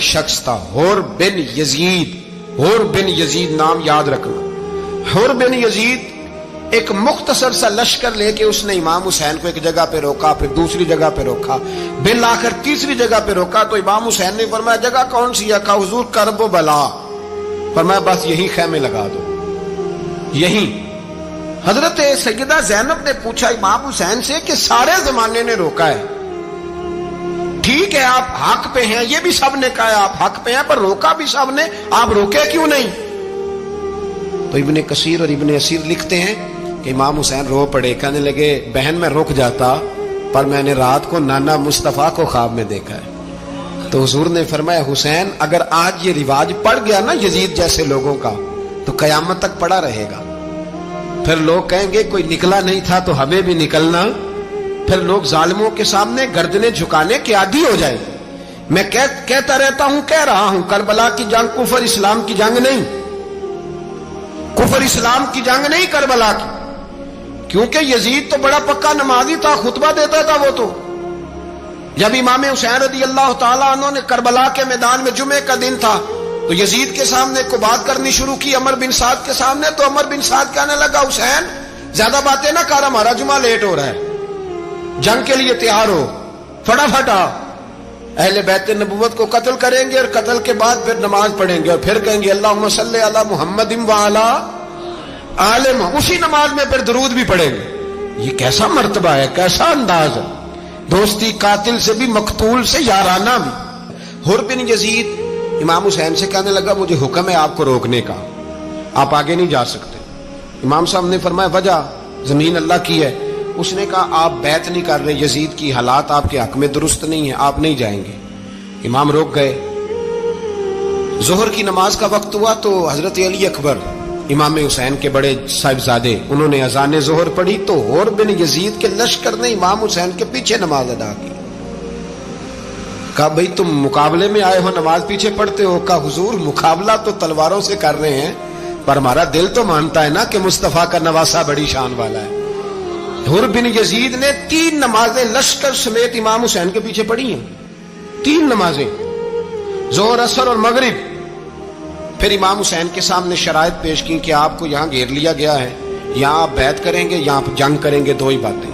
شخص تھا حر بن یزید، حر بن یزید نام یاد رکھنا۔ حر بن یزید ایک مختصر سا لشکر لے کے اس نے امام حسین کو ایک جگہ پہ روکا، پھر دوسری جگہ پہ روکا، بالآخر تیسری جگہ پہ روکا تو امام حسین نے فرمایا جگہ کون سی ہے؟ کہا حضور کرب و بلا۔ فرمایا بس یہی خیمے لگا دو، یہی۔ حضرت سیدہ زینب نے پوچھا امام حسین سے کہ سارے زمانے نے روکا ہے، ٹھیک ہے آپ حق پہ ہیں، یہ بھی سب نے کہا ہے آپ حق پہ ہیں، پر روکا بھی سب نے، آپ روکے کیوں نہیں؟ تو ابن کثیر اور ابن اسیر لکھتے ہیں کہ امام حسین رو پڑے، کہنے لگے بہن میں رک جاتا پر میں نے رات کو نانا مصطفیٰ کو خواب میں دیکھا ہے۔ تو حضور نے فرمایا حسین اگر آج یہ رواج پڑ گیا نا یزید جیسے لوگوں کا تو قیامت تک پڑا رہے گا، پھر لوگ کہیں گے کوئی نکلا نہیں تھا تو ہمیں بھی نکلنا، پھر لوگ ظالموں کے سامنے گردنیں جھکانے کے عادی ہو جائیں۔ میں کہتا رہتا ہوں، کہہ رہا ہوں، کربلا کی جنگ کفر اسلام کی جنگ نہیں، کفر اسلام کی جنگ نہیں کربلا کی، کیونکہ یزید تو بڑا پکا نمازی تھا، خطبہ دیتا تھا وہ تو۔ جب امام حسین رضی اللہ تعالیٰ عنہ نے کربلا کے میدان میں جمعے کا دن تھا تو یزید کے سامنے کو بات کرنی شروع کی عمر بن سعد کے سامنے، تو عمر بن سعد کہنے لگا حسین زیادہ باتیں نہ کر، ہمارا جمعہ لیٹ ہو رہا ہے، جنگ کے لیے تیار ہو، فٹافٹ آ۔ اہل بیت نبوت کو قتل کریں گے اور قتل کے بعد پھر نماز پڑھیں گے اور پھر کہیں گے اللہم صلی علی محمد وعلی آل محمد، اسی نماز میں پھر درود بھی پڑھیں گے۔ یہ کیسا مرتبہ ہے، کیسا انداز ہے، دوستی قاتل سے بھی مقتول سے یارانہ بھی۔ حر بن یزید امام حسین سے کہنے لگا مجھے حکم ہے آپ کو روکنے کا، آپ آگے نہیں جا سکتے۔ امام صاحب نے فرمایا وجہ؟ زمین اللہ کی ہے۔ اس نے کہا آپ بیعت نہیں کر رہے، یزید کی حالات آپ کے حق میں درست نہیں ہیں، آپ نہیں جائیں گے۔ امام روک گئے۔ ظہر کی نماز کا وقت ہوا تو حضرت علی اکبر امام حسین کے بڑے صاحبزادے انہوں نے اذان ظہر پڑھی تو حر بن یزید کے لشکر نے امام حسین کے پیچھے نماز ادا کی۔ کہا بھئی تم مقابلے میں آئے ہو نماز پیچھے پڑھتے ہو؟ کہا حضور مقابلہ تو تلواروں سے کر رہے ہیں پر ہمارا دل تو مانتا ہے نا کہ مصطفیٰ کا نواسہ بڑی شان والا ہے۔ حر بن یزید نے 3 نمازیں لشکر سمیت امام حسین کے پیچھے پڑھی ہیں، 3 نمازیں، ظہر اثر اور مغرب۔ پھر امام حسین کے سامنے شرائط پیش کی کہ آپ کو یہاں گھیر لیا گیا ہے، یہاں آپ بیعت کریں گے، یہاں جنگ کریں گے، 2 ہی باتیں۔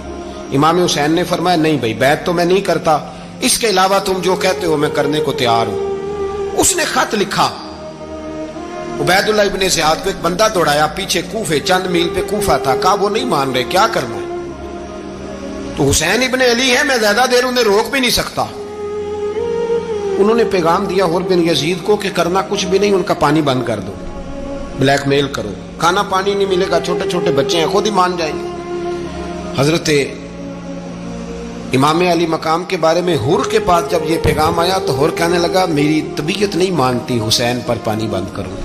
امام حسین نے فرمایا نہیں بھائی بیعت تو میں نہیں کرتا، اس کے علاوہ تم جو کہتے ہو میں کرنے کو تیار ہوں۔ اس نے خط لکھا، عبید اللہ ابن زیاد کو ایک بندہ دوڑایا پیچھے کوفے، چند میل پہ کوفہ تھا، کہا وہ نہیں مان رہے، کیا کرنا ہے؟ تو حسین ابن علی ہے، میں زیادہ دیر انہیں روک بھی نہیں سکتا۔ انہوں نے پیغام دیا حر بن یزید کو کہ کرنا کچھ بھی نہیں، ان کا پانی بند کر دو، بلیک میل کرو، کھانا پانی نہیں ملے گا، چھوٹے چھوٹے بچے ہیں، خود ہی مان جائیں گے۔ حضرت امام علی مقام کے بارے میں حر کے پاس جب یہ پیغام آیا تو حر کہنے لگا میری طبیعت نہیں مانتی حسین پر پانی بند کروں،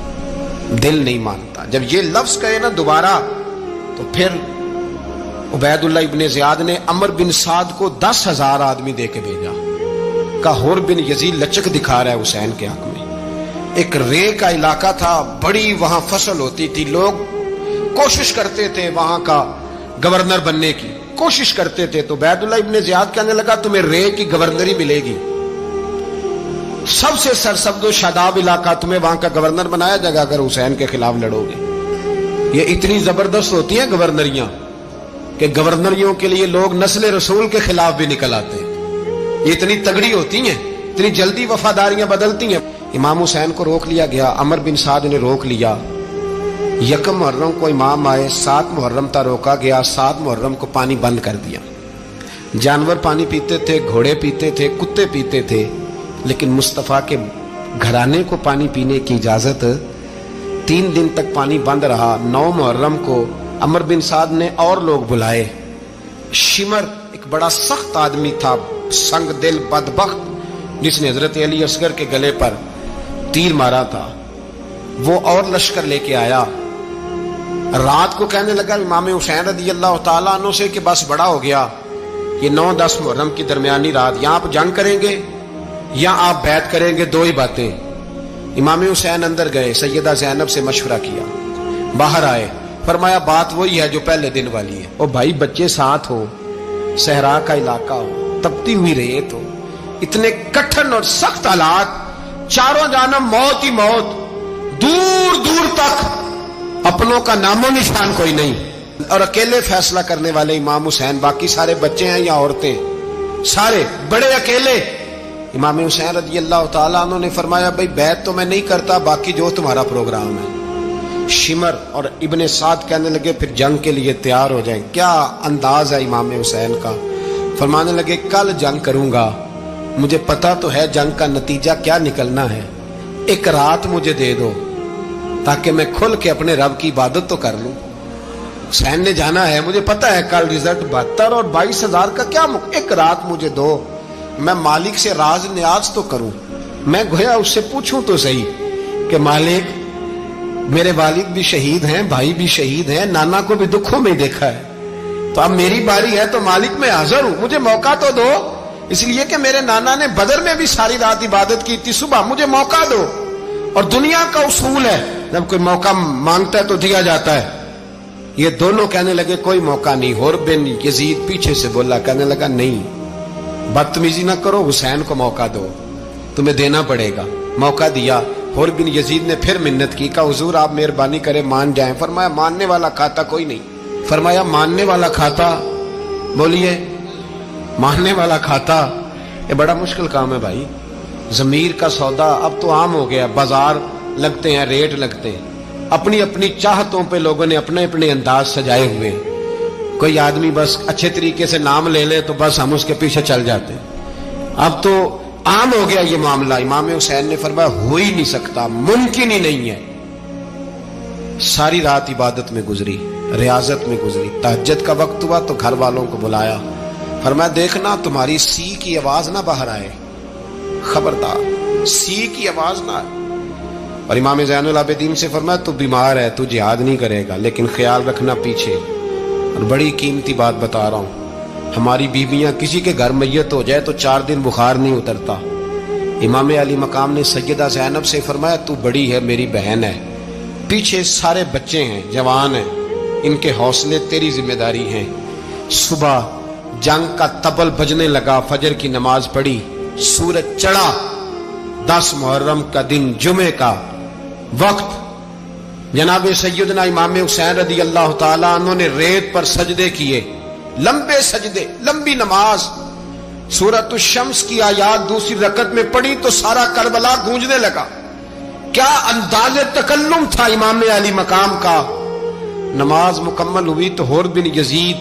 دل نہیں مانتا۔ جب یہ لفظ کہے نا دوبارہ تو پھر عبید اللہ ابن زیاد نے عمر بن سعد کو 10,000 آدمی دے کے بھیجا، کہا حر بن یزید لچک دکھا رہا ہے حسین کے حق میں۔ ایک رے کا علاقہ تھا، بڑی وہاں فصل ہوتی تھی، لوگ کوشش کرتے تھے وہاں کا گورنر بننے کی، کوشش کرتے تھے۔ تو عبید اللہ ابن زیاد کہنے لگا تمہیں رے کی گورنری ملے گی، سب سے سرسبز و شاداب علاقہ، تمہیں وہاں کا گورنر بنایا جائے گا اگر حسین کے خلاف لڑو گے۔ یہ اتنی زبردست ہوتی ہیں گورنریاں کہ گورنریوں کے لیے لوگ نسل رسول کے خلاف بھی نکل آتے ہیں، یہ اتنی تگڑی ہوتی ہیں، اتنی جلدی وفاداریاں بدلتی ہیں۔ امام حسین کو روک لیا گیا، عمر بن سعد نے روک لیا۔ 1 محرم کو امام آئے، 7 محرم تا روکا گیا، 7 محرم کو پانی بند کر دیا۔ جانور پانی پیتے تھے، گھوڑے پیتے تھے، کتے پیتے تھے، لیکن مصطفیٰ کے گھرانے کو پانی پینے کی اجازت 3 دن تک پانی بند رہا۔ 9 محرم کو عمر بن سعد نے اور لوگ بلائے۔ شمر ایک بڑا سخت آدمی تھا، سنگ دل بدبخت، جس نے حضرت علی اصغر کے گلے پر تیر مارا تھا، وہ اور لشکر لے کے آیا۔ رات کو کہنے لگا امام حسین رضی اللہ تعالیٰ عنہ سے کہ بس بڑا ہو گیا، یہ 9-10 محرم کی درمیانی رات، یا آپ جنگ کریں گے یا آپ بیعت کریں گے، 2 ہی باتیں۔ امام حسین اندر گئے، سیدہ زینب سے مشورہ کیا، باہر آئے، فرمایا بات وہی ہے جو پہلے دن والی ہے۔ او بھائی بچے ساتھ ہو، صحرا کا علاقہ ہو، تپتی ہوئی ریت ہو، اتنے کٹھن اور سخت حالات، चारों जानब मौत ही मौत, दूर दूर तक अपनों का नामो निशान कोई नहीं, और अकेले फैसला करने वाले इमाम हुसैन, बाकी सारे बच्चे हैं या औरतें, सारे बड़े अकेले। इमाम हुसैन रज़ी अल्लाह तआला अन्हु ने फरमाया भाई बैत तो मैं नहीं करता, बाकी जो तुम्हारा प्रोग्राम है। शिमर और इब्ने साद कहने लगे फिर जंग के लिए तैयार हो जाएं। क्या अंदाज है इमाम हुसैन का। फरमाने लगे कल जंग करूंगा, मुझे पता तो है जंग का नतीजा क्या निकलना है, एक रात मुझे दे दो ताकि मैं खुल के अपने रब की इबादत तो कर लूं। हुसैन ने जाना है, मुझे पता है कल रिजल्ट 72 और 22,000 का क्या, एक रात मुझे दो, मैं मालिक से राज न्याज तो करूं। मैं गोया उससे पूछूं तो सही कि मालिक मेरे वालिद भी शहीद हैं, भाई भी शहीद हैं, नाना को भी दुखों में देखा है, तो अब मेरी बारी है, तो मालिक मैं हाजिर हूं, मुझे मौका तो दो, इसलिए कि मेरे नाना ने बदर में भी सारी रात इबादत की थी, सुबह मुझे मौका दो। और दुनिया का उसूल है जब कोई मौका मांगता है तो दिया जाता है। ये दोनों कहने लगे कोई मौका नहीं। हुर बिन यजीद पीछे से बोला, कहने लगा नहीं, बदतमीजी ना करो, हुसैन को मौका दो, तुम्हें देना पड़ेगा। मौका दिया। हुर बिन यजीद ने फिर मिन्नत की, कहा हुजूर आप मेहरबानी करें मान जाएं। फरमाया मानने वाला खाता कोई नहीं। फरमाया मानने वाला खाता, बोलिए मानने वाला खाता, ये बड़ा मुश्किल काम है भाई। जमीर का सौदा अब तो आम हो गया, बाजार लगते हैं, रेट लगते हैं, अपनी अपनी चाहतों पे लोगों ने अपने अपने अंदाज सजाए हुए। कोई आदमी बस अच्छे तरीके से नाम ले ले तो बस हम उसके पीछे चल जाते हैं। अब तो आम हो गया ये मामला। इमाम हुसैन ने फरमाया हो ही नहीं सकता, मुमकिन ही नहीं है। सारी रात इबादत में गुजरी, रियाजत में गुजरी। तहज्जुद का वक्त हुआ तो घर वालों को बुलाया, फरमाया देखना तुम्हारी सी की आवाज ना बाहर आए, खबरदार सी की आवाज ना आए। और इमाम ज़ैनुल आबिदीन से फरमाया तू बीमार है, तू जिहाद नहीं करेगा, लेकिन ख्याल रखना पीछे। और बड़ी कीमती बात बता रहा हूं, हमारी बीबियां किसी के घर मैयत हो जाए तो 4 दिन बुखार नहीं उतरता। इमाम अली मकाम ने सैयदा ज़ैनब से फरमाया तू बड़ी है, मेरी बहन है, पीछे सारे बच्चे हैं, जवान हैं, इनके हौसले तेरी जिम्मेदारी हैं। सुबह जंग का तबल बजने लगा, फजर की नमाज पढ़ी, सूरज चढ़ा, 10 मुहर्रम का दिन, जुमे का वक्त। जनाब सैयदना इमाम हुसैन रज़ी अल्लाह ताला अन्हु ने रेत पर सजदे किए, लंबे सजदे, लंबी नमाज। सूरत शम्स की आयात दूसरी रकत में पढ़ी तो सारा करबला गूंजने लगा। क्या अंदाज़े तकल्लुम था इमाम अली मकाम का। नमाज मुकम्मल हुई तो हुर बिन यजीद,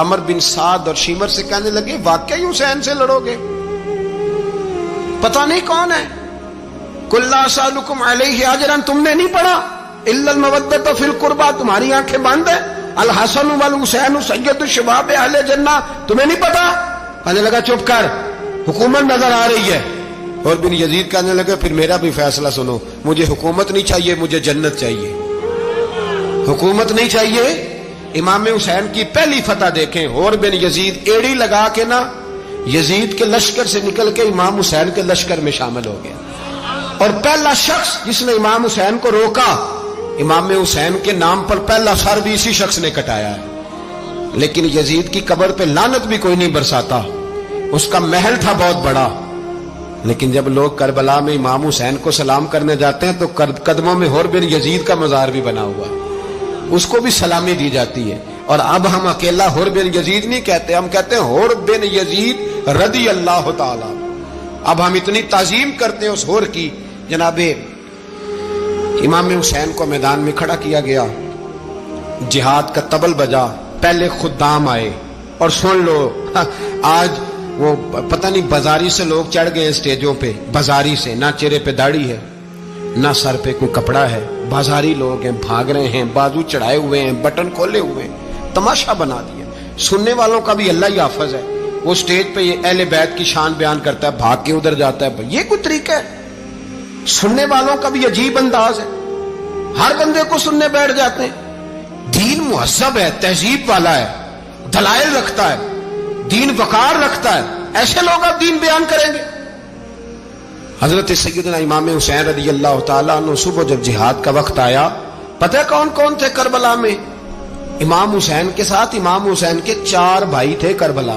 अमर बिन साद और शिमर से कहने लगे वाकई हुसैन से लड़ोगे, पता नहीं कौन है। कुल्ला सालुकुम अलैहि अजरन, तुमने नहीं पढ़ा, इल्लल मवद्दत फिल कुर्बा, तुम्हारी आंखें बंद है। अल हसन वल हुसैन सय्यदु शबाब अहले जन्नह, तुम्हें नहीं पता। कहने लगा चुप कर, हुकूमत नजर आ रही है। और बिन यजीद कहने लगे फिर मेरा भी फैसला सुनो, मुझे हुकूमत नहीं चाहिए, मुझे जन्नत चाहिए। हुकूमत नहीं चाहिए। इमाम हुसैन की पहली फतह देखें, और बिन यजीद एड़ी लगा के ना यजीद के लश्कर से निकल के इमाम हुसैन के लश्कर में शामिल हो गया। और पहला शख्स जिसने इमाम हुसैन को रोका, इमाम हुसैन के नाम पर पहला सर भी इसी शख्स ने कटाया है। लेकिन यजीद की कब्र पे लानत भी कोई नहीं बरसाता, उसका महल था बहुत बड़ा। लेकिन जब लोग करबला में इमाम हुसैन को सलाम करने जाते हैं तो कदमों में हुर बिन यजीद का मजार भी बना हुआ है, उसको भी सलामी दी जाती है। और अब हम अकेला हुर बिन यजीद नहीं कहते, हम कहते हैं हुर बिन यजीद रदी अल्लाह ताला। अब हम इतनी ताजीम करते हैं उस हुर की। जनाबे इमाम हुसैन को मैदान में खड़ा किया गया, जिहाद का तबल बजा, पहले खुद्दाम आए। और सुन लो, आज वो पता नहीं बाजारी से लोग चढ़ गए स्टेजों पे, बाजारी से, ना चेहरे पे दाढ़ी है, ना सर पे कोई कपड़ा है, बाजारी लोग हैं, भाग रहे हैं, बाजू चढ़ाए हुए हैं, बटन खोले हुए हैं, तमाशा बना दिया। सुनने वालों का भी अल्लाह ही हाफिज है। वो स्टेज पे ये अहले बैत की शान बयान करता है, भाग के उधर जाता है, ये कोई तरीका है। सुनने वालों का भी अजीब अंदाज है, हर बंदे को सुनने बैठ जाते हैं। दीन मुहज्जब है, तहजीब वाला है, दलाइल रखता है, दीन वकार रखता है, ऐसे लोग अब दीन बयान करेंगे। हजरत सैयदना इमाम हुसैन रज़ी अल्लाह ताला अन्हु सुबह जब जिहाद का वक्त आया, पता है कौन कौन थे करबला में? इमाम हुसैन के साथ इमाम हुसैन के 4 भाई थे करबला।